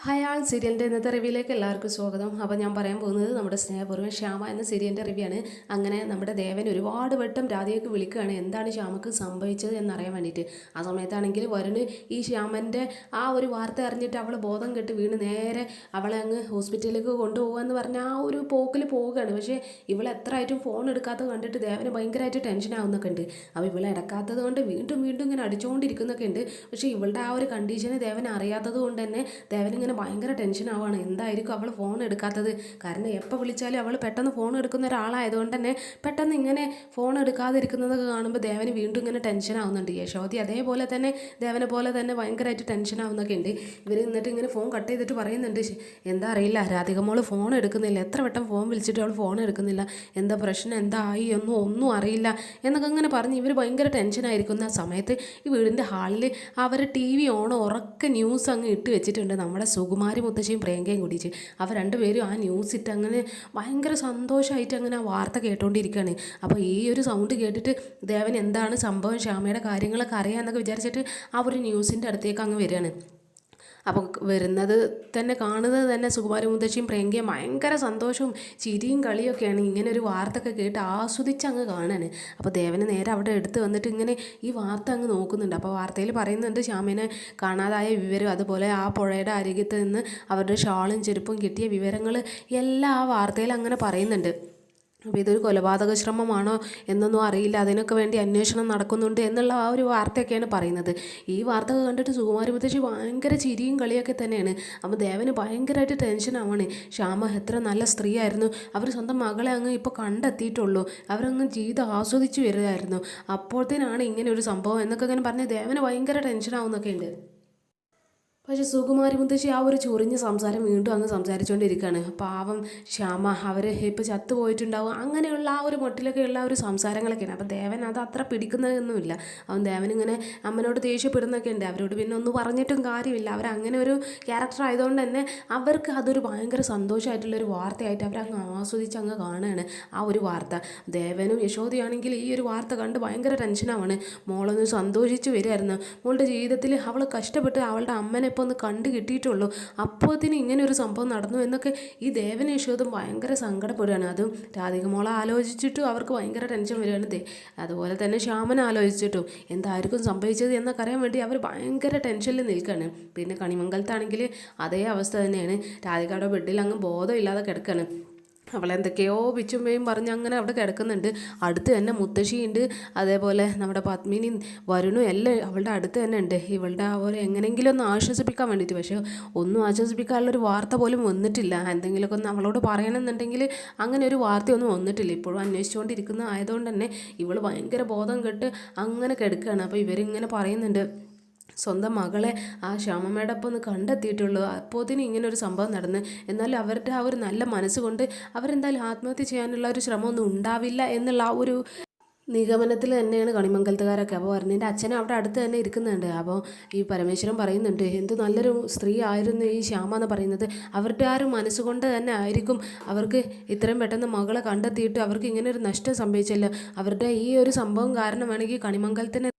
ഹയാൾ സീരിയലിൻ്റെ ഇന്നത്തെ റിവ്യൂയിലേക്ക് എല്ലാവർക്കും സ്വാഗതം. അപ്പോൾ ഞാൻ പറയാൻ പോകുന്നത് നമ്മുടെ സ്നേഹപൂർവ്വം ശ്യാമ എന്ന സീരിയലിൻ്റെ റിവ്യൂ ആണ്. അങ്ങനെ നമ്മുടെ ദേവൻ ഒരുപാട് വട്ടം രാധികയ്ക്ക് വിളിക്കുകയാണ് എന്താണ് ശ്യാമക്ക് സംഭവിച്ചത് എന്നറിയാൻ വേണ്ടിയിട്ട്. ആ സമയത്താണെങ്കിൽ വരുണ് ഈ ശ്യാമൻ്റെ ആ ഒരു വാർത്ത അറിഞ്ഞിട്ട് അവൾ ബോധം കെട്ട് വീണ് നേരെ അവളെ അങ്ങ് ഹോസ്പിറ്റലിലേക്ക് കൊണ്ടുപോകാമെന്ന് പറഞ്ഞ ആ ഒരു പോക്കിൽ പോവുകയാണ്. പക്ഷേ ഇവൾ എത്ര ആയിട്ടും ഫോൺ എടുക്കാത്തത് കണ്ടിട്ട് ദേവന് ഭയങ്കരമായിട്ട് ടെൻഷൻ ആവുന്നൊക്കെ ഉണ്ട്. അപ്പോൾ ഇവളെ ഇടക്കാത്തത് കൊണ്ട് വീണ്ടും വീണ്ടും ഇങ്ങനെ അടിച്ചുകൊണ്ടിരിക്കുന്നൊക്കെ ഉണ്ട്. പക്ഷേ ഇവളുടെ ആ ഒരു കണ്ടീഷന് ദേവൻ അറിയാത്തത് കൊണ്ട് തന്നെ ദേവനിങ്ങനെ ഭയങ്കര ടെൻഷൻ ആവുകയാണ്. എന്തായിരിക്കും അവൾ ഫോൺ എടുക്കാത്തത്? കാരണം എപ്പോൾ വിളിച്ചാലും അവൾ പെട്ടെന്ന് ഫോൺ എടുക്കുന്ന ഒരാളായതുകൊണ്ട് തന്നെ പെട്ടെന്ന് ഇങ്ങനെ ഫോൺ എടുക്കാതിരിക്കുന്നതൊക്കെ കാണുമ്പോൾ ദേവന് വീണ്ടും ഇങ്ങനെ ടെൻഷൻ ആവുന്നുണ്ട്. യശോദി അതേപോലെ തന്നെ ദേവനെ പോലെ തന്നെ ഭയങ്കരമായിട്ട് ടെൻഷൻ ആവുന്നൊക്കെ ഉണ്ട്. ഇവർ എന്നിട്ട് ഇങ്ങനെ ഫോൺ കട്ട് ചെയ്തിട്ട് പറയുന്നുണ്ട് എന്താ അറിയില്ല, രാധിക മോള് ഫോൺ എടുക്കുന്നില്ല, എത്ര വട്ടം ഫോൺ വിളിച്ചിട്ട് അവൾ ഫോൺ എടുക്കുന്നില്ല, എന്താ പ്രശ്നം, എന്താ ആയി ഒന്നും അറിയില്ല എന്നൊക്കെ അങ്ങനെ പറഞ്ഞ് ഇവർ ഭയങ്കര ടെൻഷനായിരിക്കുന്ന സമയത്ത് ഈ വീടിൻ്റെ ഹാളിൽ അവർ ടി വി ഓൺ ഉറക്കെ ന്യൂസ് അങ്ങ് ഇട്ട് വെച്ചിട്ടുണ്ട്. നമ്മുടെ സുകുമാരി മുത്തശ്ശിയും പ്രിയങ്കയും കൂടിച്ച് അവർ രണ്ടുപേരും ആ ന്യൂസ് ഇട്ട് അങ്ങനെ ഭയങ്കര സന്തോഷമായിട്ട് അങ്ങനെ ആ വാർത്ത കേട്ടുകൊണ്ടിരിക്കുകയാണ്. അപ്പോൾ ഈ ഒരു സൗണ്ട് കേട്ടിട്ട് ദേവൻ എന്താണ് സംഭവം, ശ്യാമയുടെ കാര്യങ്ങളൊക്കെ അറിയാമെന്നൊക്കെ വിചാരിച്ചിട്ട് ആ ഒരു ന്യൂസിൻ്റെ അടുത്തേക്ക് അങ്ങ് വരികയാണ്. അപ്പോൾ വരുന്നത് തന്നെ കാണുന്നത് തന്നെ സുകുമാരി മുത്തശ്ശിയും പ്രിയങ്കയും ഭയങ്കര സന്തോഷവും ചിരിയും കളിയൊക്കെയാണ്. ഇങ്ങനെ ഒരു വാർത്തയൊക്കെ കേട്ട് ആസ്വദിച്ച് അങ്ങ് കാണാൻ. അപ്പോൾ ദേവന് നേരെ അവിടെ എടുത്ത് വന്നിട്ട് ഇങ്ങനെ ഈ വാർത്ത അങ്ങ് നോക്കുന്നുണ്ട്. അപ്പോൾ വാർത്തയിൽ പറയുന്നുണ്ട് ശ്യാമിനെ കാണാതായ വിവരം, അതുപോലെ ആ പുഴയുടെ അരികത്ത് നിന്ന് അവരുടെ ഷാളും ചെരുപ്പും കിട്ടിയ വിവരങ്ങൾ എല്ലാം ആ വാർത്തയിൽ അങ്ങനെ പറയുന്നുണ്ട്. അപ്പോൾ ഇതൊരു കൊലപാതക ശ്രമമാണോ എന്നൊന്നും അറിയില്ല, അതിനൊക്കെ വേണ്ടി അന്വേഷണം നടക്കുന്നുണ്ട് എന്നുള്ള ആ ഒരു വാർത്തയൊക്കെയാണ് പറയുന്നത്. ഈ വാർത്ത കണ്ടിട്ട് സുകുമാരി മുത്തശ്ശി ഭയങ്കര ചിരിയും കളിയൊക്കെ തന്നെയാണ്. അപ്പോൾ ദേവന് ഭയങ്കരമായിട്ട് ടെൻഷനാവാണ്. ശ്യാമ എത്ര നല്ല സ്ത്രീയായിരുന്നു, അവർ സ്വന്തം മകളെ അങ്ങ് ഇപ്പോൾ കണ്ടെത്തിയിട്ടുള്ളൂ, അവരങ്ങ് ജീവിതം ആസ്വദിച്ച് വരികയായിരുന്നു, അപ്പോഴത്തേനാണ് ഇങ്ങനെ ഒരു സംഭവം എന്നൊക്കെ അങ്ങനെ പറഞ്ഞ് ദേവന് ഭയങ്കര ടെൻഷനാവുന്നൊക്കെ ഉണ്ട്. പക്ഷേ സുകുമാരി മുത്തശ്ശി ആ ഒരു ചൊറിഞ്ഞ സംസാരം വീണ്ടും അങ്ങ് സംസാരിച്ചുകൊണ്ടിരിക്കുകയാണ്. പാവം ശ്യാമ, അവർ ഇപ്പോൾ ചത്തുപോയിട്ടുണ്ടാവും അങ്ങനെയുള്ള ആ ഒരു മട്ടിലൊക്കെയുള്ള ആ ഒരു സംസാരങ്ങളൊക്കെയാണ്. അപ്പോൾ ദേവൻ അത് അത്ര പിടിക്കുന്നതൊന്നുമില്ല. അവൻ ദേവനിങ്ങനെ അമ്മനോട് ദേഷ്യപ്പെടുന്നൊക്കെ ഉണ്ട്. അവരോട് പിന്നെ ഒന്നും പറഞ്ഞിട്ടും കാര്യമില്ല. അവരങ്ങനെ ഒരു ക്യാരക്ടർ ആയതുകൊണ്ട് തന്നെ അവർക്ക് അതൊരു ഭയങ്കര സന്തോഷമായിട്ടുള്ളൊരു വാർത്തയായിട്ട് അവരങ്ങ് ആസ്വദിച്ച് അങ്ങ് കാണുകയാണ് ആ ഒരു വാർത്ത. ദേവനും യശോദയാണെങ്കിൽ ഈ ഒരു വാർത്ത കണ്ട് ഭയങ്കര ടെൻഷനാവാണ്. മോളൊന്ന് സന്തോഷിച്ച് വരികയായിരുന്നു. മോളുടെ ജീവിതത്തിൽ അവൾ കഷ്ടപ്പെട്ട് അവളുടെ അമ്മനെ ഇപ്പോൾ ഒന്ന് കണ്ടു കിട്ടിയിട്ടുള്ളൂ, അപ്പോഴത്തേനും ഇങ്ങനെ ഒരു സംഭവം നടന്നു എന്നൊക്കെ ഈ ദേവൻ യശോദും ഭയങ്കര സങ്കടപ്പെടുകയാണ്. അതും രാധിക മോളെ ആലോചിച്ചിട്ടും അവർക്ക് ഭയങ്കര ടെൻഷൻ വരികയാണ്. അതുപോലെ തന്നെ ശ്യാമനെ ആലോചിച്ചിട്ടും എന്തായിരിക്കും സംഭവിച്ചത് എന്നൊക്കെ അറിയാൻ വേണ്ടി അവർ ഭയങ്കര ടെൻഷനിൽ നിൽക്കുകയാണ്. പിന്നെ കണിമംഗലത്താണെങ്കിൽ അതേ അവസ്ഥ തന്നെയാണ്. രാധികയുടെ ബെഡിൽ അങ്ങ് ബോധമില്ലാതെ കിടക്കുകയാണ്. അവളെന്തൊക്കെയോ പിച്ചുമ്പയും പറഞ്ഞ് അങ്ങനെ അവിടെ കിടക്കുന്നുണ്ട്. അടുത്ത് തന്നെ മുത്തശ്ശിയുണ്ട്, അതേപോലെ നമ്മുടെ പത്മിനിയും വരുണും എല്ലാം അവളുടെ അടുത്ത് തന്നെ ഉണ്ട്. ഇവളുടെ ആ ഒരു എങ്ങനെയെങ്കിലും ഒന്ന് ആശ്വസിപ്പിക്കാൻ വേണ്ടിയിട്ട്. പക്ഷേ ഒന്നും ആശ്വസിപ്പിക്കാനുള്ളൊരു വാർത്ത പോലും വന്നിട്ടില്ല. എന്തെങ്കിലുമൊക്കെ ഒന്ന് അവളോട് പറയണമെന്നുണ്ടെങ്കിൽ അങ്ങനെ ഒരു വാർത്തയൊന്നും വന്നിട്ടില്ല. ഇപ്പോഴും അന്വേഷിച്ചുകൊണ്ടിരിക്കുന്ന ആയതുകൊണ്ട് തന്നെ ഇവൾ ഭയങ്കര ബോധം കെട്ട് അങ്ങനെ കിടക്കുകയാണ്. അപ്പോൾ ഇവരിങ്ങനെ പറയുന്നുണ്ട് സ്വന്തം മകളെ ആ ശ്യാമമ്മയുടെ ഒപ്പം ഒന്ന് കണ്ടെത്തിയിട്ടുള്ളൂ, അപ്പോഴത്തേനും ഇങ്ങനെ ഒരു സംഭവം നടന്ന്. എന്നാലും അവരുടെ ആ ഒരു നല്ല മനസ്സുകൊണ്ട് അവരെന്തായാലും ആത്മഹത്യ ചെയ്യാനുള്ള ഒരു ശ്രമമൊന്നും ഉണ്ടാവില്ല എന്നുള്ള ആ ഒരു നിഗമനത്തിൽ തന്നെയാണ് കണിമംഗലത്തുകാരൊക്കെ. അപ്പോൾ വരുണിൻ്റെ അച്ഛനും അവിടെ അടുത്ത് തന്നെ ഇരിക്കുന്നുണ്ട്. അപ്പോൾ ഈ പരമേശ്വരൻ പറയുന്നുണ്ട് എന്ത് നല്ലൊരു സ്ത്രീ ആയിരുന്നു ഈ ശ്യാമ എന്ന് പറയുന്നത്, അവരുടെ ആ ഒരു മനസ്സുകൊണ്ട് തന്നെ ആയിരിക്കും അവർക്ക് ഇത്രയും പെട്ടെന്ന് മകളെ കണ്ടെത്തിയിട്ട് അവർക്ക് ഇങ്ങനെ ഒരു നഷ്ടം സംഭവിച്ചല്ലോ. അവരുടെ ഈ ഒരു സംഭവം കാരണം വേണമെങ്കിൽ കണിമംഗലത്തിന്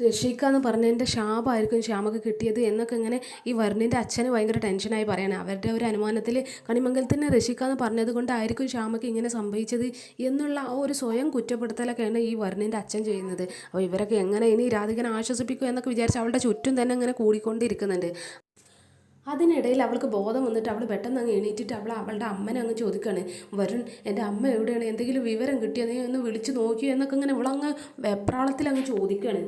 രക്ഷിക്കാന്ന് പറഞ്ഞതിൻ്റെ ശാപമായിരിക്കും ശ്യാമക്ക് കിട്ടിയത് എന്നൊക്കെ ഇങ്ങനെ ഈ വരുണിൻ്റെ അച്ഛന് ഭയങ്കര ടെൻഷനായി പറയണം. അവരുടെ ഒരു അനുമാനത്തിൽ കണിമംഗലത്തിനെ രക്ഷിക്കാന്ന് പറഞ്ഞത് കൊണ്ടായിരിക്കും ശ്യാമക്ക് ഇങ്ങനെ സംഭവിച്ചത് എന്നുള്ള ആ ഒരു സ്വയം കുറ്റപ്പെടുത്തലൊക്കെയാണ് ഈ വരുണിൻ്റെ അച്ഛൻ ചെയ്യുന്നത്. അപ്പോൾ ഇവരൊക്കെ എങ്ങനെ ഇനി രാധികനെ ആശ്വസിപ്പിക്കും എന്നൊക്കെ വിചാരിച്ച് അവളുടെ ചുറ്റും തന്നെ ഇങ്ങനെ കൂടിക്കൊണ്ടിരിക്കുന്നുണ്ട്. അതിനിടയിൽ അവൾക്ക് ബോധം വന്നിട്ട് അവൾ പെട്ടെന്ന് അങ്ങ് എണീറ്റിട്ട് അവളുടെ അമ്മനെ അങ്ങ് ചോദിക്കുകയാണ്, വരുൺ എൻ്റെ അമ്മ എവിടെയാണ്, എന്തെങ്കിലും വിവരം കിട്ടിയോ, നീ ഒന്ന് വിളിച്ച് നോക്കിയോ എന്നൊക്കെ ഇങ്ങനെ ഇവളങ്ങ് വെപ്രാളത്തിൽ അങ്ങ് ചോദിക്കുകയാണ്.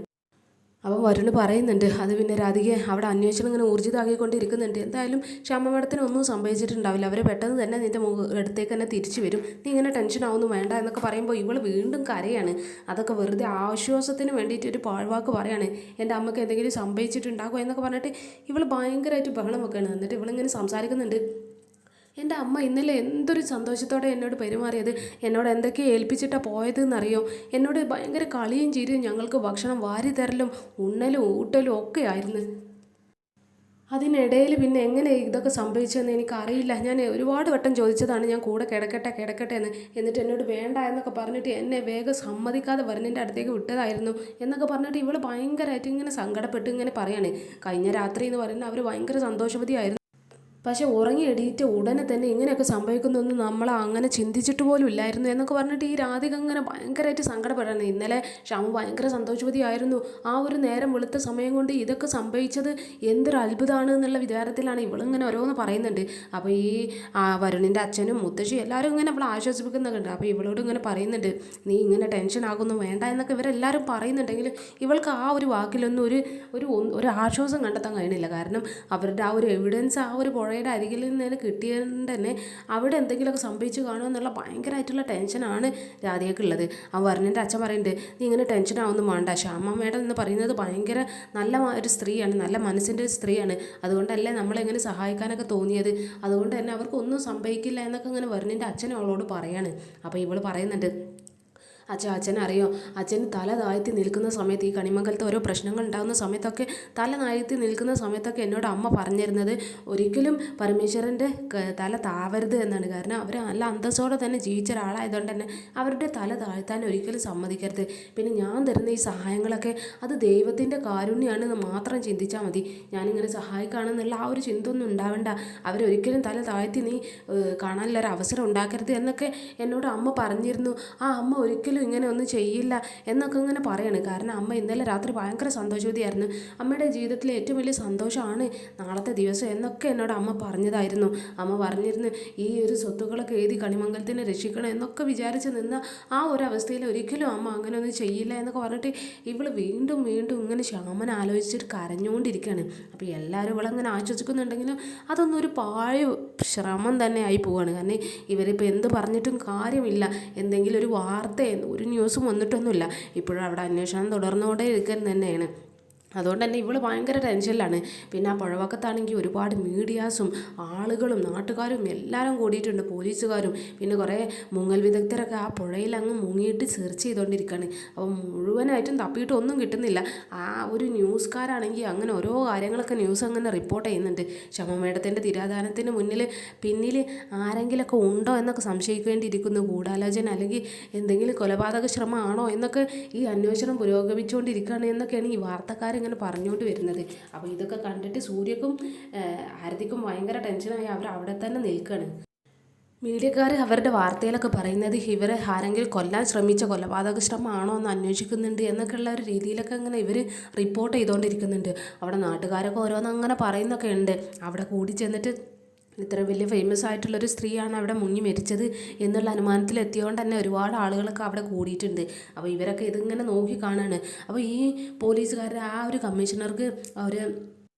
അപ്പോൾ വരുണ് പറയുന്നുണ്ട് അത് പിന്നെ രാധിക അവിടെ അന്വേഷണം ഇങ്ങനെ ഊർജിതമാക്കിക്കൊണ്ടിരിക്കുന്നുണ്ട്, എന്തായാലും ശ്യാമ മേഡത്തിന് ഒന്നും സംഭവിച്ചിട്ടുണ്ടാവില്ല, അവരെ പെട്ടെന്ന് തന്നെ നിൻ്റെ അടുത്തേക്ക് തന്നെ തിരിച്ചു വരും, നീ ഇങ്ങനെ ടെൻഷൻ ആവുന്നു വേണ്ട എന്നൊക്കെ പറയുമ്പോൾ ഇവൾ വീണ്ടും കരയാണ്. അതൊക്കെ വെറുതെ ആശ്വാസത്തിന് വേണ്ടിയിട്ട് ഒരു പാഴ്വാക്ക് പറയാണ്, എൻ്റെ അമ്മയ്ക്ക് എന്തെങ്കിലും സംഭവിച്ചിട്ടുണ്ടാകുമോ എന്നൊക്കെ പറഞ്ഞിട്ട് ഇവൾ ഭയങ്കരമായിട്ട് ബഹളം വെക്കുകയാണ്. എന്നിട്ട് ഇവളിങ്ങനെ സംസാരിക്കുന്നുണ്ട്, എൻ്റെ അമ്മ ഇന്നലെ എന്തൊരു സന്തോഷത്തോടെ എന്നോട് പെരുമാറിയത്, എന്നോട് എന്തൊക്കെ ഏൽപ്പിച്ചിട്ടാണ് പോയതെന്നറിയോ, എന്നോട് ഭയങ്കര കളിയും ചിരിയും ഞങ്ങൾക്ക് ഭക്ഷണം വാരി തരലും ഉണ്ണലും ഊട്ടലും ഒക്കെ ആയിരുന്നു. അതിനിടയിൽ പിന്നെ എങ്ങനെ ഇതൊക്കെ സംഭവിച്ചതെന്ന് എനിക്കറിയില്ല, ഞാൻ ഒരുപാട് വട്ടം ചോദിച്ചതാണ് ഞാൻ കൂടെ കിടക്കട്ടെ എന്ന്, എന്നിട്ട് എന്നോട് വേണ്ട എന്നൊക്കെ പറഞ്ഞിട്ട് എന്നെ വേഗം സമ്മതിക്കാതെ വരുണിൻ്റെ അടുത്തേക്ക് വിട്ടതായിരുന്നു എന്നൊക്കെ പറഞ്ഞിട്ട് ഇവൾ ഭയങ്കരമായിട്ട് ഇങ്ങനെ സങ്കടപ്പെട്ട് ഇങ്ങനെ പറയാണ്. കഴിഞ്ഞ രാത്രി എന്ന് പറയുന്നത് അവർ ഭയങ്കര സന്തോഷവതിയായിരുന്നു. പക്ഷേ ഉറങ്ങി എണീറ്റ് ഉടനെ തന്നെ ഇങ്ങനെയൊക്കെ സംഭവിക്കുന്നൊന്നും നമ്മൾ അങ്ങനെ ചിന്തിച്ചിട്ട് പോലും ഇല്ലായിരുന്നു എന്നൊക്കെ പറഞ്ഞിട്ട് ഈ രാധിക അങ്ങനെ ഭയങ്കരമായിട്ട് സങ്കടപ്പെടണം. ഇന്നലെ ഷാമു ഭയങ്കര സന്തോഷവതിയായിരുന്നു. ആ ഒരു നേരം വെളുത്ത സമയം കൊണ്ട് ഇതൊക്കെ സംഭവിച്ചത് എന്തൊരു അത്ഭുതമാണ് എന്നുള്ള വിചാരത്തിലാണ് ഇവളിങ്ങനെ ഓരോന്ന് പറയുന്നുണ്ട്. അപ്പോൾ ഈ വരുണിൻ്റെ അച്ഛനും മുത്തശ്ശി എല്ലാവരും ഇങ്ങനെ അവളെ ആശ്വസിപ്പിക്കുന്നൊക്കെ ഉണ്ട്. അപ്പോൾ ഇവളോട് ഇങ്ങനെ പറയുന്നുണ്ട്, നീ ഇങ്ങനെ ടെൻഷൻ ആകുന്നു വേണ്ട എന്നൊക്കെ ഇവരെല്ലാവരും പറയുന്നുണ്ടെങ്കിൽ ഇവൾക്ക് ആ ഒരു വാക്കിലൊന്നും ഒരു ആശ്വാസം കണ്ടെത്താൻ കഴിയുന്നില്ല. കാരണം അവരുടെ ആ ഒരു എവിഡൻസ് ആ ഒരു പുഴയുടെ അരികിൽ നിന്ന് കിട്ടിയതുകൊണ്ട് തന്നെ അവിടെ എന്തെങ്കിലുമൊക്കെ സംഭവിച്ചു കാണുമെന്നുള്ള ഭയങ്കരമായിട്ടുള്ള ടെൻഷനാണ് രാധികയ്ക്കുള്ളത്. ആ വരുണിൻ്റെ അച്ഛൻ പറയുന്നുണ്ട്, നീ ഇങ്ങനെ ടെൻഷൻ ആവുന്നു വേണ്ട, ശ്യാമ മേഡം എന്ന് പറയുന്നത് ഭയങ്കര നല്ല ഒരു സ്ത്രീയാണ്, നല്ല മനസ്സിൻ്റെ ഒരു സ്ത്രീയാണ്, അതുകൊണ്ടല്ലേ നമ്മളെങ്ങനെ സഹായിക്കാനൊക്കെ തോന്നിയത്, അതുകൊണ്ട് തന്നെ അവർക്കൊന്നും സംഭവിക്കില്ല എന്നൊക്കെ ഇങ്ങനെ വരുണിൻ്റെ അച്ഛൻ അവളോട് പറയാണ്. അപ്പോൾ ഇവൾ പറയുന്നുണ്ട്, അച്ഛനറിയോ, അച്ഛൻ തല താഴ്ത്തി നിൽക്കുന്ന സമയത്ത് ഈ കണിമംഗലത്ത് ഓരോ പ്രശ്നങ്ങൾ ഉണ്ടാകുന്ന സമയത്തൊക്കെ തല താഴ്ത്തി നിൽക്കുന്ന സമയത്തൊക്കെ എന്നോട് അമ്മ പറഞ്ഞിരുന്നത് ഒരിക്കലും പരമേശ്വരൻ്റെ തല താവരുത് എന്നാണ്. കാരണം അവർ നല്ല അന്തസ്സോടെ തന്നെ ജീവിച്ച ഒരാളായതുകൊണ്ട് തന്നെ അവരുടെ തല താഴ്ത്താൻ ഒരിക്കലും സമ്മതിക്കരുത്. പിന്നെ ഞാൻ തരുന്ന ഈ സഹായങ്ങളൊക്കെ അത് ദൈവത്തിൻ്റെ കാരുണ്യമാണെന്ന് മാത്രം ചിന്തിച്ചാൽ മതി. ഞാനിങ്ങനെ സഹായിക്കുകയാണെന്നുള്ള ആ ഒരു ചിന്ത ഒന്നും ഉണ്ടാവേണ്ട. അവരൊരിക്കലും തല താഴ്ത്തി നീ കാണാനുള്ളൊരു അവസരം ഉണ്ടാക്കരുത് എന്നൊക്കെ എന്നോട് അമ്മ പറഞ്ഞിരുന്നു. ആ അമ്മ ഒരിക്കലും ഇങ്ങനെ ഒന്നും ചെയ്യില്ല എന്നൊക്കെ ഇങ്ങനെ പറയാണ്. കാരണം അമ്മ ഇന്നലെ രാത്രി ഭയങ്കര സന്തോഷവതിയായിരുന്നു. അമ്മയുടെ ജീവിതത്തിലെ ഏറ്റവും വലിയ സന്തോഷമാണ് നാളത്തെ ദിവസം എന്നൊക്കെ എന്നോട് അമ്മ പറഞ്ഞതായിരുന്നു. അമ്മ പറഞ്ഞിരുന്നു ഈ ഒരു സ്വത്തുക്കളൊക്കെ എഴുതി കണിമംഗലത്തിനെ രക്ഷിക്കണം എന്നൊക്കെ വിചാരിച്ച് നിന്ന ആ ഒരു അവസ്ഥയിൽ ഒരിക്കലും അമ്മ അങ്ങനെ ഒന്നും ചെയ്യില്ല എന്നൊക്കെ പറഞ്ഞിട്ട് ഇവൾ വീണ്ടും വീണ്ടും ഇങ്ങനെ ശ്യാമനെ ആലോചിച്ചിട്ട് കരഞ്ഞുകൊണ്ടിരിക്കുകയാണ്. അപ്പോൾ എല്ലാവരും ഇവളങ്ങനെ ആശ്വസിക്കുന്നുണ്ടെങ്കിലും അതൊന്നും ഒരു പാഴ് ശ്രമം തന്നെ ആയി പോവുകയാണ്. കാരണം ഇവരിപ്പോൾ എന്ത് പറഞ്ഞിട്ടും കാര്യമില്ല. എന്തെങ്കിലും ഒരു വാർത്ത ഒരു ന്യൂസും വന്നിട്ടൊന്നുമില്ല. ഇപ്പോഴും അവിടെ അന്വേഷണം തുടർന്നുകൊണ്ടേ ഇരിക്കാൻ തന്നെയാണ്. അതുകൊണ്ട് തന്നെ ഇവൾ ഭയങ്കര ടെൻഷനിലാണ്. പിന്നെ ആ പുഴവക്കത്താണെങ്കിൽ ഒരുപാട് മീഡിയാസും ആളുകളും നാട്ടുകാരും എല്ലാവരും കൂടിയിട്ടുണ്ട്, പോലീസുകാരും. പിന്നെ കുറേ മുങ്ങൽ വിദഗ്ധരൊക്കെ ആ പുഴയിൽ അങ്ങ് മുങ്ങിയിട്ട് സെർച്ച് ചെയ്തുകൊണ്ടിരിക്കുകയാണ്. അപ്പം മുഴുവനായിട്ടും തപ്പിയിട്ട് ഒന്നും കിട്ടുന്നില്ല. ആ ഒരു ന്യൂസ്കാരാണെങ്കിൽ അങ്ങനെ ഓരോ കാര്യങ്ങളൊക്കെ ന്യൂസ് അങ്ങനെ റിപ്പോർട്ട് ചെയ്യുന്നുണ്ട്. ശമ മേഡത്തിൻ്റെ തിരോധാനത്തിന് പിന്നിൽ ആരെങ്കിലുമൊക്കെ ഉണ്ടോ എന്നൊക്കെ സംശയിക്കേണ്ടിയിരിക്കുന്നു. ഗൂഢാലോചന അല്ലെങ്കിൽ എന്തെങ്കിലും കൊലപാതക ശ്രമമാണോ എന്നൊക്കെ ഈ അന്വേഷണം പുരോഗമിച്ചുകൊണ്ടിരിക്കുകയാണ് എന്നൊക്കെയാണ് ഈ വാർത്തക്കാർ ഇങ്ങനെ പറഞ്ഞുകൊണ്ട് വരുന്നത്. അപ്പോൾ ഇതൊക്കെ കണ്ടിട്ട് സൂര്യക്കും ആരതിക്കും ഭയങ്കര ടെൻഷനായി അവർ അവിടെ തന്നെ നിൽക്കുകയാണ്. മീഡിയക്കാർ അവരുടെ വാർത്തയിലൊക്കെ പറയുന്നത് ഇവരെ ആരെങ്കിലും കൊല്ലാൻ ശ്രമിച്ച കൊലപാതക ശ്രമമാണോ എന്ന് അന്വേഷിക്കുന്നുണ്ട് എന്നൊക്കെയുള്ള ഒരു രീതിയിലൊക്കെ ഇങ്ങനെ ഇവർ റിപ്പോർട്ട് ചെയ്തുകൊണ്ടിരിക്കുന്നുണ്ട്. അവിടെ നാട്ടുകാരൊക്കെ ഓരോന്ന് അങ്ങനെ പറയുന്നൊക്കെ ഉണ്ട്. അവിടെ കൂടി ചെന്നിട്ട് ഇത്ര വലിയ ഫേമസ് ആയിട്ടുള്ളൊരു സ്ത്രീയാണ് അവിടെ മുങ്ങി മരിച്ചത് എന്നുള്ള അനുമാനത്തിൽ എത്തിയതുകൊണ്ട് തന്നെ ഒരുപാട് ആളുകളൊക്കെ അവിടെ കൂടിയിട്ടുണ്ട്. അപ്പോൾ ഇവരൊക്കെ ഇതിങ്ങനെ നോക്കി കാണാണ്. അപ്പോൾ ഈ പോലീസുകാരുടെ ആ ഒരു കമ്മീഷണർക്ക് ഒരു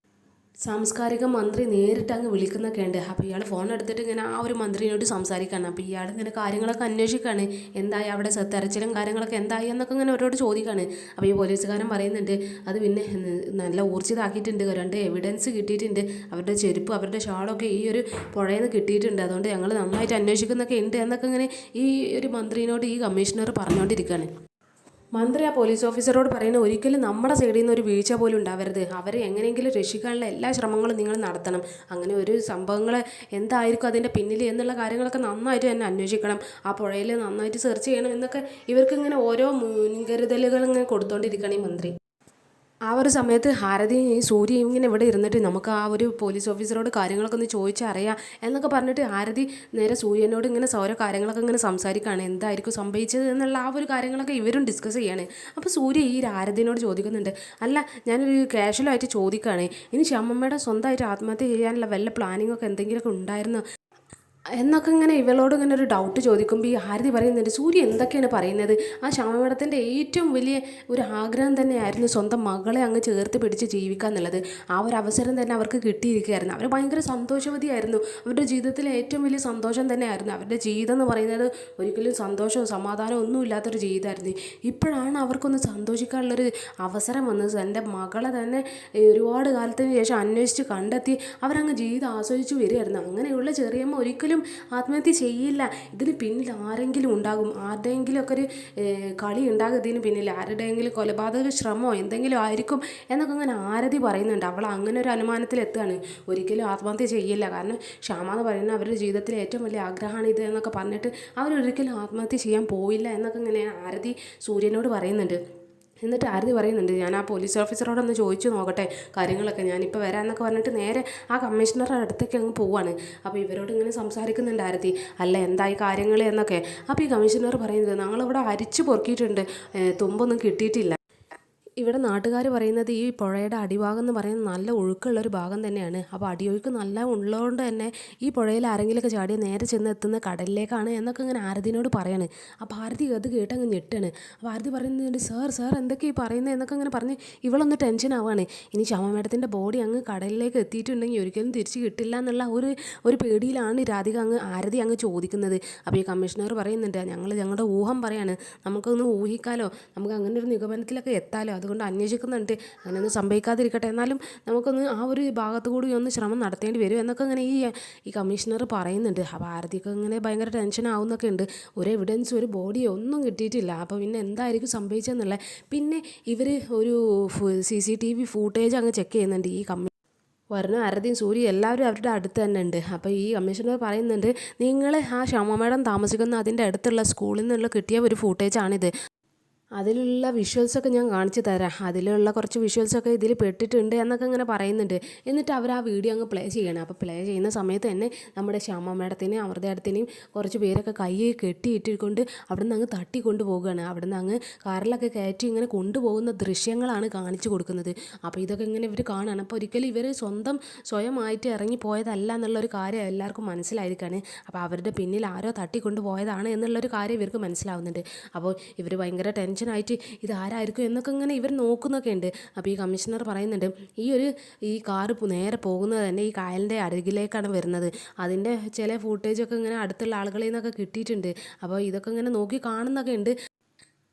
സാംസ്കാരിക മന്ത്രി നേരിട്ട് അങ്ങ് വിളിക്കുന്നൊക്കെ ഉണ്ട്. അപ്പോൾ ഇയാൾ ഫോൺ എടുത്തിട്ട് ഇങ്ങനെ ആ ഒരു മന്ത്രിയോട് സംസാരിക്കുകയാണ്. അപ്പോൾ ഇയാൾ ഇങ്ങനെ കാര്യങ്ങളൊക്കെ അന്വേഷിക്കുകയാണ്. എന്തായി അവിടെ തെരച്ചിലും കാര്യങ്ങളൊക്കെ എന്തായി എന്നൊക്കെ ഇങ്ങനെ അവരോട് ചോദിക്കുകയാണ്. അപ്പോൾ ഈ പോലീസുകാരൻ പറയുന്നുണ്ട് അത് പിന്നെ നല്ല ഊർജിതാക്കിയിട്ടുണ്ട്, 2 എവിഡൻസ് കിട്ടിയിട്ടുണ്ട്, അവരുടെ ചെരുപ്പ് അവരുടെ ഷാളൊക്കെ ഈ ഒരു പുഴയിൽ നിന്ന് കിട്ടിയിട്ടുണ്ട്, അതുകൊണ്ട് ഞങ്ങൾ നന്നായിട്ട് അന്വേഷിക്കുന്നൊക്കെ ഉണ്ട് എന്നൊക്കെ ഇങ്ങനെ ഈ ഒരു മന്ത്രിയോട് ഈ കമ്മീഷണർ പറഞ്ഞുകൊണ്ടിരിക്കുകയാണ്. മന്ത്രി ആ പോലീസ് ഓഫീസറോട് പറയുന്നത് ഒരിക്കലും നമ്മുടെ സൈഡിൽ നിന്ന് ഒരു വീഴ്ച പോലും ഉണ്ടാവരുത്, അവരെ എങ്ങനെയെങ്കിലും രക്ഷിക്കാനുള്ള എല്ലാ ശ്രമങ്ങളും നിങ്ങൾ നടത്തണം, അങ്ങനെ ഒരു സംഭവങ്ങൾ എന്തായിരിക്കും അതിൻ്റെ പിന്നിൽ എന്നുള്ള കാര്യങ്ങളൊക്കെ നന്നായിട്ട് തന്നെ അന്വേഷിക്കണം, ആ പുഴയിൽ നന്നായിട്ട് സെർച്ച് ചെയ്യണം എന്നൊക്കെ ഇവർക്ക് ഇങ്ങനെ ഓരോ മുൻകരുതലുകൾ ഇങ്ങനെ കൊടുത്തുകൊണ്ടിരിക്കുകയാണ് ഈ മന്ത്രി. ആ ഒരു സമയത്ത് ഹാരതിയും ഈ സൂര്യയും ഇങ്ങനെ ഇവിടെ ഇരുന്നിട്ട് നമുക്ക് ആ ഒരു പോലീസ് ഓഫീസറോട് കാര്യങ്ങളൊക്കെ ഒന്ന് ചോദിച്ചറിയാം എന്നൊക്കെ പറഞ്ഞിട്ട് ഹാരതി നേരെ സൂര്യനോട് ഇങ്ങനെ ഓരോ കാര്യങ്ങളൊക്കെ ഇങ്ങനെ സംസാരിക്കുകയാണ്. എന്തായിരിക്കും സംഭവിച്ചത് എന്നുള്ള ആ ഒരു കാര്യങ്ങളൊക്കെ ഇവരും ഡിസ്കസ് ചെയ്യാണ്. അപ്പോൾ സൂര്യ ഈ ഹാരതിനോട് ചോദിക്കുന്നുണ്ട്, അല്ല ഞാനൊരു കാഷ്വലായിട്ട് ചോദിക്കുകയാണ്, ഇനി ശമ്മമ്മയുടെ സ്വന്തമായിട്ട് ആത്മഹത്യ ചെയ്യാനുള്ള വല്ല പ്ലാനിങ്ങൊക്കെ എന്തെങ്കിലുമൊക്കെ ഉണ്ടായിരുന്നോ എന്നൊക്കെ ഇങ്ങനെ ഇവളോട് ഇങ്ങനെ ഒരു ഡൗട്ട് ചോദിക്കുമ്പോൾ ഈ ഹാരതി പറയുന്നുണ്ട്, സൂര്യ എന്തൊക്കെയാണ് പറയുന്നത്, ആ ശ്യാമമേടത്തിൻ്റെ ഏറ്റവും വലിയ ഒരു ആഗ്രഹം തന്നെയായിരുന്നു സ്വന്തം മകളെ അങ്ങ് ചേർത്ത് പിടിച്ച് ജീവിക്കുക എന്നുള്ളത്. ആ ഒരു അവസരം തന്നെ അവർക്ക് കിട്ടിയിരിക്കുകയായിരുന്നു. അവർ ഭയങ്കര സന്തോഷവതിയായിരുന്നു. അവരുടെ ജീവിതത്തിലെ ഏറ്റവും വലിയ സന്തോഷം തന്നെയായിരുന്നു. അവരുടെ ജീവിതം എന്ന് പറയുന്നത് ഒരിക്കലും സന്തോഷവും സമാധാനവും ഒന്നും ഇല്ലാത്തൊരു ജീവിതമായിരുന്നു. ഇപ്പോഴാണ് അവർക്കൊന്ന് സന്തോഷിക്കാനുള്ളൊരു അവസരം വന്നത്. എൻ്റെ മകളെ തന്നെ ഒരുപാട് കാലത്തിന് ശേഷം അന്വേഷിച്ച് കണ്ടെത്തി അവരങ്ങ് ജീവിതം ആസ്വദിച്ച് വരികയായിരുന്നു. അങ്ങനെയുള്ള ചെറിയമ്മ ഒരിക്കലും ആത്മഹത്യ ചെയ്യില്ല. ഇതിന് പിന്നിൽ ആരെങ്കിലും ഉണ്ടാകും, ആരുടെയെങ്കിലുമൊക്കെ ഒരു കളി ഉണ്ടാകും ഇതിന് പിന്നിൽ, ആരുടെയെങ്കിലും കൊലപാതക ശ്രമമോ എന്തെങ്കിലും ആയിരിക്കും എന്നൊക്കെ അങ്ങനെ ആരതി പറയുന്നുണ്ട്. അവൾ അങ്ങനെ ഒരു അനുമാനത്തിൽ എത്തുകയാണ്. ഒരിക്കലും ആത്മഹത്യ ചെയ്യില്ല, കാരണം ശ്യാമ എന്ന് പറയുന്നത് അവരുടെ ജീവിതത്തിലെ ഏറ്റവും വലിയ ആഗ്രഹമാണ് ഇത് എന്നൊക്കെ പറഞ്ഞിട്ട് അവരൊരിക്കലും ആത്മഹത്യ ചെയ്യാൻ പോയില്ല എന്നൊക്കെ ഇങ്ങനെ ആരതി സൂര്യനോട് പറയുന്നുണ്ട്. എന്നിട്ട് ആരതി പറയുന്നുണ്ട്, ഞാൻ ആ പോലീസ് ഓഫീസറോടൊന്ന് ചോദിച്ചു നോക്കട്ടെ കാര്യങ്ങളൊക്കെ, ഞാനിപ്പോൾ വരാമെന്നൊക്കെ പറഞ്ഞിട്ട് നേരെ ആ കമ്മീഷണറുടെ അടുത്തേക്ക് അങ്ങ് പോവാണ്. അപ്പോൾ ഇവരോട് ഇങ്ങനെ സംസാരിക്കുന്നുണ്ട് ആരതി, അല്ല എന്തായി കാര്യങ്ങൾ എന്നൊക്കെ. അപ്പോൾ ഈ കമ്മീഷണർ പറയുന്നത്, ഞങ്ങളിവിടെ അരിച്ചു പൊറുക്കിയിട്ടുണ്ട്, തുമ്പൊന്നും കിട്ടിയിട്ടില്ല. ഇവിടെ നാട്ടുകാർ പറയുന്നത് ഈ പുഴയുടെ അടിഭാഗം എന്ന് പറയുന്നത് നല്ല ഒഴുക്കുള്ളൊരു ഭാഗം തന്നെയാണ്. അപ്പോൾ അടിയൊഴുക്ക് നല്ല ഉള്ളതുകൊണ്ട് തന്നെ ഈ പുഴയിൽ ആരെങ്കിലുമൊക്കെ ചാടിയ നേരെ ചെന്ന് എത്തുന്ന കടലിലേക്കാണ് എന്നൊക്കെ ഇങ്ങനെ ആരതിനോട് പറയാണ്. അപ്പോൾ ആരതി അത് കേട്ടങ്ങ് ഞെട്ടാണ്. അപ്പോൾ ആരതി പറയുന്നുണ്ട്, സാർ എന്തൊക്കെയാണ് ഈ പറയുന്നത് എന്നൊക്കെ ഇങ്ങനെ പറഞ്ഞ് ഇവളൊന്ന് ടെൻഷൻ ആവാണ്. ഇനി ശമ മേഡത്തിൻ്റെ ബോഡി അങ്ങ് കടലിലേക്ക് എത്തിയിട്ടുണ്ടെങ്കിൽ ഒരിക്കലും തിരിച്ച് കിട്ടില്ല എന്നുള്ള ഒരു പേടിയിലാണ് രാധിക ആരതി അങ്ങ് ചോദിക്കുന്നത്. അപ്പോൾ ഈ കമ്മീഷണർ പറയുന്നുണ്ട്, ഞങ്ങളുടെ ഊഹം പറയാണ്, നമുക്കൊന്ന് ഊഹിക്കാലോ, നമുക്ക് അങ്ങനെ ഒരു നിഗമനത്തിലൊക്കെ എത്താലോ, അതുകൊണ്ട് അന്വേഷിക്കുന്നുണ്ട്, അങ്ങനെയൊന്നും സംഭവിക്കാതിരിക്കട്ടെ, എന്നാലും നമുക്കൊന്ന് ആ ഒരു ഭാഗത്തു കൂടി ഒന്ന് ശ്രമം നടത്തേണ്ടി വരും എന്നൊക്കെ ഇങ്ങനെ ഈ കമ്മീഷണർ പറയുന്നുണ്ട്. അപ്പോൾ ആരതിക്ക് ഇങ്ങനെ ഭയങ്കര ടെൻഷൻ ആവുന്നൊക്കെ ഉണ്ട്. ഒരു എവിഡൻസ് ഒരു ബോഡിയോ ഒന്നും കിട്ടിയിട്ടില്ല. അപ്പോൾ പിന്നെ എന്തായിരിക്കും സംഭവിച്ചതെന്നുള്ളത്. പിന്നെ ഇവർ ഒരു CCTV ഫൂട്ടേജ് അങ്ങ് ചെക്ക് ചെയ്യുന്നുണ്ട്. ഈ വരുന്ന ആരതിയും സൂര്യ എല്ലാവരും അവരുടെ അടുത്ത് തന്നെ ഉണ്ട്. അപ്പോൾ ഈ കമ്മീഷണർ പറയുന്നുണ്ട്, നിങ്ങൾ ആ ശമ മേഡം താമസിക്കുന്ന അതിൻ്റെ അടുത്തുള്ള സ്കൂളിൽ നിന്നുള്ള കിട്ടിയ ഒരു ഫൂട്ടേജാണിത്, അതിലുള്ള വിഷ്വൽസൊക്കെ ഞാൻ കാണിച്ചു തരാം, അതിലുള്ള കുറച്ച് വിഷ്വൽസൊക്കെ ഇതിൽ പെട്ടിട്ടുണ്ട് എന്നൊക്കെ ഇങ്ങനെ പറയുന്നുണ്ട്. എന്നിട്ട് അവർ ആ വീഡിയോ അങ്ങ് പ്ലേ ചെയ്യണം. അപ്പോൾ പ്ലേ ചെയ്യുന്ന സമയത്ത് തന്നെ നമ്മുടെ ശ്യാമ മേഡത്തിനെയും അമൃതേടത്തിനെയും കുറച്ച് പേരൊക്കെ കൈ കെട്ടിയിട്ടിക്കൊണ്ട് അവിടെ നിന്ന് അങ്ങ് തട്ടിക്കൊണ്ട് പോവുകയാണ്. അവിടെ നിന്ന് അങ്ങ് കാറിലൊക്കെ കയറ്റി ഇങ്ങനെ കൊണ്ടുപോകുന്ന ദൃശ്യങ്ങളാണ് കാണിച്ചു കൊടുക്കുന്നത്. അപ്പോൾ ഇതൊക്കെ ഇങ്ങനെ ഇവർ കാണുകയാണ്. അപ്പോൾ ഒരിക്കലും ഇവർ സ്വയമായിട്ട് ഇറങ്ങിപ്പോയതല്ല എന്നുള്ളൊരു കാര്യം എല്ലാവർക്കും മനസ്സിലായിരിക്കുകയാണ്. അപ്പോൾ അവരുടെ പിന്നിൽ ആരോ തട്ടിക്കൊണ്ട് പോയതാണ് എന്നുള്ളൊരു കാര്യം ഇവർക്ക് മനസ്സിലാവുന്നുണ്ട്. അപ്പോൾ ഇവർ ഭയങ്കര ടെൻഷനായിട്ട് ഇതാരായിരിക്കും എന്നൊക്കെ ഇങ്ങനെ ഇവർ നോക്കുന്നൊക്കെ ഉണ്ട്. അപ്പോൾ ഈ കമ്മീഷണർ പറയുന്നുണ്ട്, ഈ കാറ് നേരെ പോകുന്നത് തന്നെ ഈ കായലിൻ്റെ അരികിലേക്കാണ് വരുന്നത്, അതിൻ്റെ ചില ഫൂട്ടേജൊക്കെ ഇങ്ങനെ അടുത്തുള്ള ആളുകളിൽ നിന്നൊക്കെ കിട്ടിയിട്ടുണ്ട്. അപ്പോൾ ഇതൊക്കെ ഇങ്ങനെ നോക്കി കാണുന്നൊക്കെ ഉണ്ട്.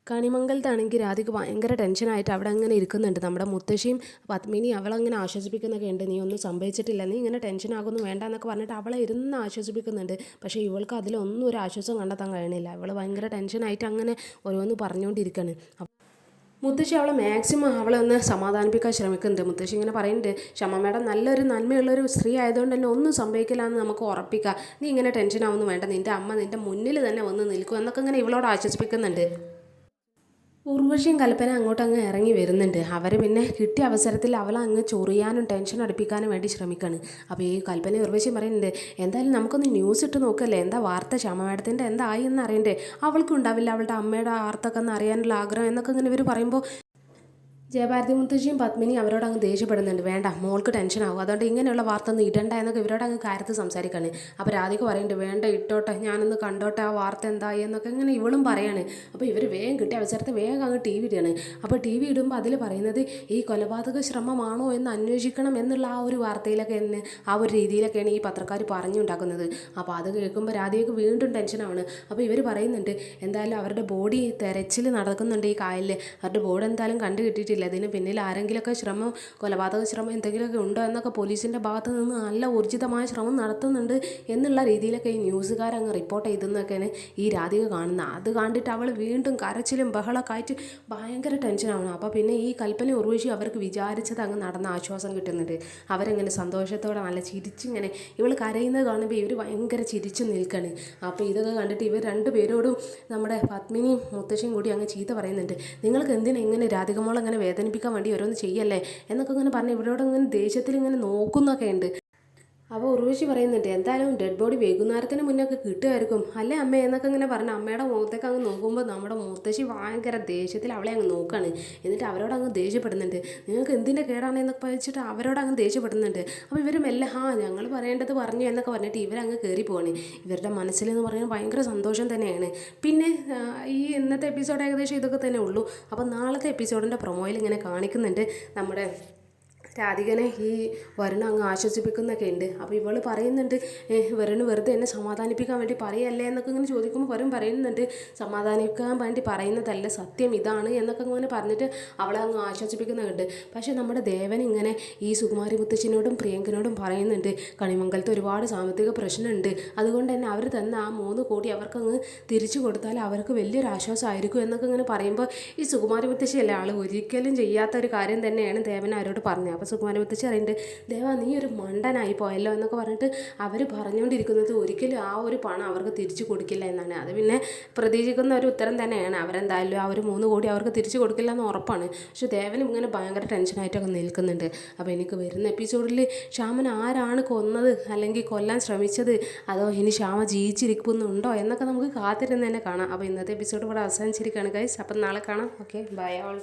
കണിമംഗലത്താണെങ്കിൽ രാധിക ഭയങ്കര ടെൻഷനായിട്ട് അവിടെ അങ്ങനെ ഇരിക്കുന്നുണ്ട്. നമ്മുടെ മുത്തശ്ശിയും പത്മിനി അവളങ്ങനെ ആശ്വസിപ്പിക്കുന്നൊക്കെ ഉണ്ട്, നീ ഒന്നും സംഭവിച്ചിട്ടില്ല, നീ ഇങ്ങനെ ടെൻഷൻ ആകുന്നു വേണ്ട എന്നൊക്കെ പറഞ്ഞിട്ട് അവളെ ഇരുന്ന് ആശ്വസിപ്പിക്കുന്നുണ്ട്. പക്ഷേ ഇവൾക്ക് അതിലൊന്നും ഒരു ആശ്വാസം കണ്ടെത്താൻ കഴിയണില്ല. അവൾ ഭയങ്കര ടെൻഷനായിട്ട് അങ്ങനെ ഓരോന്ന് പറഞ്ഞുകൊണ്ടിരിക്കുകയാണ്. മുത്തശ്ശി അവളെ മാക്സിമം അവളെ ഒന്ന് സമാധാനിപ്പിക്കാൻ ശ്രമിക്കുന്നുണ്ട്. മുത്തശ്ശി ഇങ്ങനെ പറയുന്നുണ്ട്, ശമ മേഡം നല്ലൊരു നന്മയുള്ളൊരു സ്ത്രീ ആയതുകൊണ്ട് തന്നെ ഒന്നും സംഭവിക്കില്ല എന്ന് നമുക്ക് ഉറപ്പിക്കാം, നീ ഇങ്ങനെ ടെൻഷൻ ആവുന്നു വേണ്ട, നിൻ്റെ അമ്മ നിൻ്റെ മുന്നിൽ തന്നെ വന്ന് നിൽക്കും എന്നൊക്കെ ഇങ്ങനെ ഇവളോട് ആശ്വസിപ്പിക്കുന്നുണ്ട്. ഉർവശിയും കൽപ്പന അങ്ങ് ഇറങ്ങി വരുന്നുണ്ട്. അവർ പിന്നെ കിട്ടിയ അവസരത്തിൽ അവളെ അങ്ങ് ചൊറിയാനും ടെൻഷൻ അടുപ്പിക്കാനും വേണ്ടി ശ്രമിക്കുകയാണ്. അപ്പോൾ ഈ കൽപ്പന ഉർവശിയും പറയുന്നുണ്ട്, എന്തായാലും നമുക്കൊന്ന് ന്യൂസ് ഇട്ട് നോക്കല്ലേ, എന്താ വാർത്ത, ശമ മേഡത്തിൻ്റെ എന്തായി എന്ന് അറിയണ്ടേ, അവൾക്കും ഉണ്ടാവില്ല അവളുടെ അമ്മയുടെ വാർത്തയൊക്കെ ഒന്ന് അറിയാനുള്ള ആഗ്രഹം എന്നൊക്കെ ഇങ്ങനെ ഇവർ പറയുമ്പോൾ ജയഭാരതി മുത്തശ്ശിയും പത്മിനി അവരോട് അങ്ങ് ദേഷ്യപ്പെടുന്നുണ്ട്, വേണ്ട മോൾക്ക് ടെൻഷൻ ആവും, അതുകൊണ്ട് ഇങ്ങനെയുള്ള വാർത്ത ഒന്നും ഇടണ്ട എന്നൊക്കെ ഇവരോട് അങ്ങ് കാര്യത്തിൽ സംസാരിക്കുകയാണ്. അപ്പോൾ രാധിക പറയുന്നുണ്ട്, വേണ്ട ഇട്ടോട്ടെ, ഞാനൊന്ന് കണ്ടോട്ടെ ആ വാർത്ത എന്തായി എന്നൊക്കെ ഇങ്ങനെ ഇവളും പറയാണ്. അപ്പോൾ ഇവർ വേഗം കിട്ടിയ അവസരത്തെ വേഗം അങ്ങ് TV ഇടുകയാണ്. അപ്പോൾ TV ഇടുമ്പോൾ അതിൽ പറയുന്നത് ഈ കൊലപാതക ശ്രമമാണോ എന്ന് അന്വേഷിക്കണം എന്നുള്ള ആ ഒരു വാർത്തയിലൊക്കെ തന്നെ ആ ഒരു രീതിയിലൊക്കെയാണ് ഈ പത്രക്കാർ പറഞ്ഞുണ്ടാക്കുന്നത്. അപ്പോൾ അത് കേൾക്കുമ്പോൾ രാധികയ്ക്ക് വീണ്ടും ടെൻഷനാണ്. അപ്പോൾ ഇവർ പറയുന്നുണ്ട്, എന്തായാലും അവരുടെ ബോഡി തെരച്ചിൽ നടക്കുന്നുണ്ട് ഈ കായലിൽ, അവരുടെ ബോഡി എന്തായാലും കണ്ടു കിട്ടിയിട്ടില്ല, അതിന് പിന്നിൽ ആരെങ്കിലുമൊക്കെ കൊലപാതക ശ്രമം എന്തെങ്കിലുമൊക്കെ ഉണ്ടോ എന്നൊക്കെ പോലീസിൻ്റെ ഭാഗത്ത് നിന്ന് നല്ല ഊർജിതമായ ശ്രമം നടത്തുന്നുണ്ട് എന്നുള്ള രീതിയിലൊക്കെ ഈ ന്യൂസുകാരങ്ങ് റിപ്പോർട്ട് ചെയ്തെന്നൊക്കെയാണ് ഈ രാധിക കാണുന്നത്. അത് കണ്ടിട്ട് അവൾ വീണ്ടും കരച്ചിലും ബഹളമൊക്കെ ആയിട്ട് ഭയങ്കര ടെൻഷനാവണം. അപ്പോൾ പിന്നെ ഈ കൽപ്പന ഉർവശി അവർക്ക് വിചാരിച്ചത് അങ്ങ് നടന്ന ആശ്വാസം കിട്ടുന്നുണ്ട്. അവരെങ്ങനെ സന്തോഷത്തോടെ നല്ല ചിരിച്ചിങ്ങനെ ഇവൾ കരയുന്നത് കാണുമ്പോൾ ഇവർ ഭയങ്കര ചിരിച്ചു നിൽക്കുകയാണ്. അപ്പോൾ ഇതൊക്കെ കണ്ടിട്ട് ഇവർ രണ്ടുപേരോടും നമ്മുടെ പത്മിനിയും മുത്തശ്ശിയും കൂടി അങ്ങ് ചീത്ത പറയുന്നുണ്ട്, നിങ്ങൾക്ക് എന്തിനാ ഇങ്ങനെ രാധികമോൾ അങ്ങനെ വേദനിപ്പിക്കാൻ വേണ്ടി ഓരോന്ന് ചെയ്യല്ലേ എന്നൊക്കെ ഇങ്ങനെ പറഞ്ഞ് ഇവരോട് ഇങ്ങനെ ദേഷ്യത്തിൽ ഇങ്ങനെ നോക്കുന്നൊക്കെ ഉണ്ട്. അപ്പോൾ ഉർവശി പറയുന്നുണ്ട്, എന്തായാലും ഡെഡ് ബോഡി വൈകുന്നേരത്തിന് മുന്നൊക്കെ കിട്ടുമായിരിക്കും അല്ലേ അമ്മ എന്നൊക്കെ ഇങ്ങനെ പറഞ്ഞ് അമ്മയുടെ മുഖത്തേക്ക് അങ്ങ് നോക്കുമ്പോൾ നമ്മുടെ മുത്തശ്ശി ഭയങ്കര ദേഷ്യത്തിൽ അവളെ അങ്ങ് നോക്കുകയാണ്. എന്നിട്ട് അവരോട് അങ്ങ് ദേഷ്യപ്പെടുന്നുണ്ട്, നിങ്ങൾക്ക് എന്തിൻ്റെ കേടാണ് എന്നൊക്കെ വെച്ചിട്ട് അവരോട് അങ്ങ് ദേഷ്യപ്പെടുന്നുണ്ട്. അപ്പോൾ ഇവരും എല്ലാം ഞങ്ങൾ പറയേണ്ടത് പറഞ്ഞു എന്നൊക്കെ പറഞ്ഞിട്ട് ഇവരങ്ങ് കയറി പോവാണ്. ഇവരുടെ മനസ്സിലെന്ന് പറയുന്നത് ഭയങ്കര സന്തോഷം തന്നെയാണ്. പിന്നെ ഈ ഇന്നത്തെ എപ്പിസോഡ് ഏകദേശം ഇതൊക്കെ തന്നെ ഉള്ളൂ. അപ്പോൾ നാളത്തെ എപ്പിസോഡിൻ്റെ പ്രൊമോയിൽ ഇങ്ങനെ കാണിക്കുന്നുണ്ട് നമ്മുടെ രാധികനെ ഈ വരുൺ അങ്ങ് ആശ്വസിപ്പിക്കുന്നൊക്കെ ഉണ്ട്. അപ്പോൾ ഇവൾ പറയുന്നുണ്ട്, വരുൺ വെറുതെ എന്നെ സമാധാനിപ്പിക്കാൻ വേണ്ടി പറയല്ലേ എന്നൊക്കെ ഇങ്ങനെ ചോദിക്കുമ്പോൾ വരുൺ പറയുന്നുണ്ട്, സമാധാനിക്കാൻ വേണ്ടി പറയുന്നതല്ല, സത്യം ഇതാണ് എന്നൊക്കെ ഇങ്ങനെ പറഞ്ഞിട്ട് അവളെ അങ്ങ് ആശ്വസിപ്പിക്കുന്നുണ്ട്. പക്ഷേ നമ്മുടെ ദേവൻ ഇങ്ങനെ ഈ സുകുമാരി മുത്തശ്ശിനോടും പ്രിയങ്കനോടും പറയുന്നുണ്ട്, കണിമംഗലത്ത് ഒരുപാട് സാമ്പത്തിക പ്രശ്നമുണ്ട്, അതുകൊണ്ട് തന്നെ അവർ തന്ന ആ 3 കോടി അവർക്കങ്ങ് തിരിച്ചു കൊടുത്താൽ അവർക്ക് വലിയൊരു ആശ്വാസമായിരിക്കും എന്നൊക്കെ ഇങ്ങനെ പറയുമ്പോൾ ഈ സുകുമാരി മുത്തശ്ശിയല്ലേ ആൾ ഒരിക്കലും ചെയ്യാത്ത ഒരു കാര്യം തന്നെയാണ് ദേവൻ അവരോട് പറഞ്ഞത്. അപ്പോൾ അപ്പോൾ സുകുമാരൻ മുത്തശ്ശി പറയുന്നുണ്ട്, ദേവാ നീ ഒരു മണ്ടനായി പോയല്ലോ എന്നൊക്കെ പറഞ്ഞിട്ട് അവർ പറഞ്ഞുകൊണ്ടിരിക്കുന്നത് ഒരിക്കലും ആ ഒരു പണം അവർക്ക് തിരിച്ചു കൊടുക്കില്ല എന്നാണ്. അത് പിന്നെ പ്രതീക്ഷിക്കുന്ന ഒരു ഉത്തരം തന്നെയാണ്. അവരെന്തായാലും ആ ഒരു 3 കോടി അവർക്ക് തിരിച്ചു കൊടുക്കില്ല എന്ന് ഉറപ്പാണ്. പക്ഷെ ദേവനും ഇങ്ങനെ ഭയങ്കര ടെൻഷനായിട്ടൊക്കെ നിൽക്കുന്നുണ്ട്. അപ്പോൾ എനിക്ക് വരുന്ന എപ്പിസോഡിൽ ശ്യാമൻ ആരാണ് കൊന്നത് അല്ലെങ്കിൽ കൊല്ലാൻ ശ്രമിച്ചത്, അതോ ഇനി ശ്യാമ ജീവിച്ചിരിക്കുന്നുണ്ടോ എന്നൊക്കെ നമുക്ക് കാത്തിരുന്ന് തന്നെ കാണാം. അപ്പോൾ ഇന്നത്തെ എപ്പിസോഡ് ഇവിടെ അവസാനിച്ചിരിക്കുകയാണ് ഗൈസ്. അപ്പം നാളെ കാണാം. Okay, bye all.